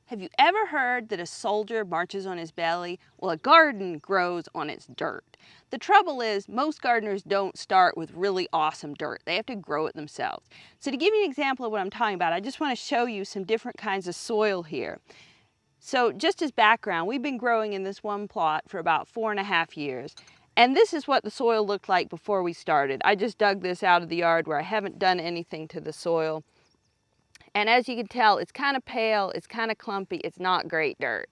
Have you ever heard that a soldier marches on his belly? Well, a garden grows on its dirt. The trouble is, most gardeners don't start with really awesome dirt. They have to grow it themselves. So to give you an example of what I'm talking about, I just want to show you some different kinds of soil here. So just as background, we've been growing in this one plot for about 4.5 years. And this is what the soil looked like before we started. I just dug this out of the yard where I haven't done anything to the soil. And as you can tell, it's kind of pale, it's kind of clumpy, it's not great dirt.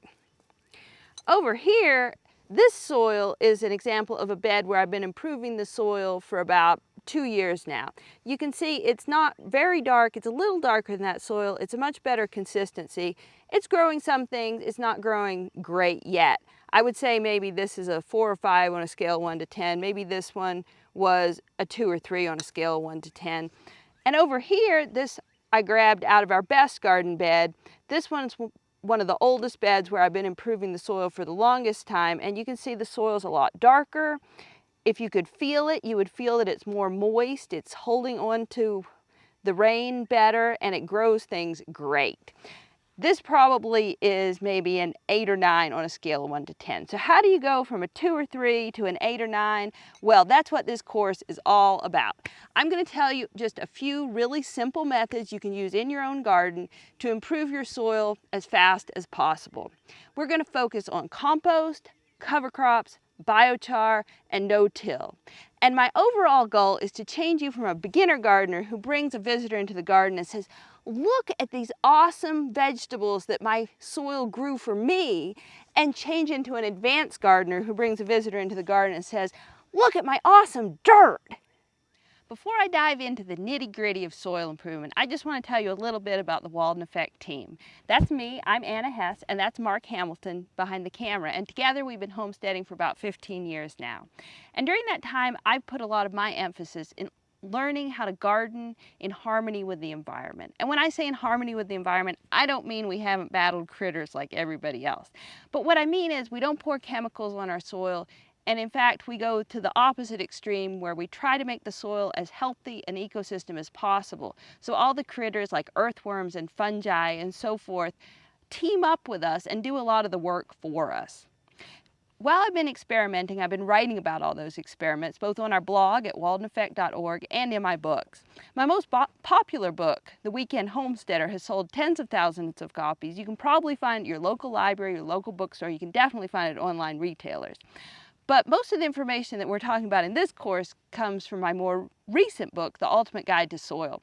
Over here, this soil is an example of a bed where I've been improving the soil for about 2 years now. You can see it's not very dark, it's a little darker than that soil, it's a much better consistency. It's growing some things, it's not growing great yet. I would say maybe this is a 4 or 5 on a scale of 1 to 10, maybe this one was a 2 or 3 on a scale of 1 to 10. And over here, this I grabbed out of our best garden bed. This one's one of the oldest beds where I've been improving the soil for the longest time, and you can see the soil's a lot darker. If you could feel it, you would feel that it's more moist, it's holding on to the rain better, and it grows things great. This probably is maybe an 8 or 9 on a scale of 1 to 10. So how do you go from a 2 or 3 to an 8 or 9? Well, that's what this course is all about. I'm going to tell you just a few really simple methods you can use in your own garden to improve your soil as fast as possible. We're going to focus on compost, cover crops, biochar, and no-till. And my overall goal is to change you from a beginner gardener who brings a visitor into the garden and says, look at these awesome vegetables that my soil grew for me, and change into an advanced gardener who brings a visitor into the garden and says, look at my awesome dirt. Before I dive into the nitty-gritty of soil improvement, I just want to tell you a little bit about the Walden Effect team. That's me, I'm Anna Hess, and that's Mark Hamilton behind the camera. And together we've been homesteading for about 15 years now. And during that time, I've put a lot of my emphasis in learning how to garden in harmony with the environment. And when I say in harmony with the environment, I don't mean we haven't battled critters like everybody else. But what I mean is we don't pour chemicals on our soil. And in fact, we go to the opposite extreme where we try to make the soil as healthy an ecosystem as possible. So all the critters like earthworms and fungi and so forth team up with us and do a lot of the work for us. While I've been experimenting, I've been writing about all those experiments, both on our blog at waldeneffect.org and in my books. My most popular book, The Weekend Homesteader, has sold tens of thousands of copies. You can probably find it at your local library, your local bookstore. You can definitely find it at online retailers. But most of the information that we're talking about in this course comes from my more recent book, The Ultimate Guide to Soil.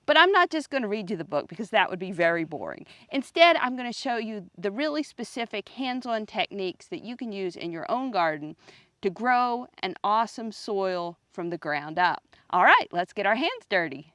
But I'm not just going to read you the book because that would be very boring. Instead, I'm going to show you the really specific hands-on techniques that you can use in your own garden to grow an awesome soil from the ground up. All right, let's get our hands dirty.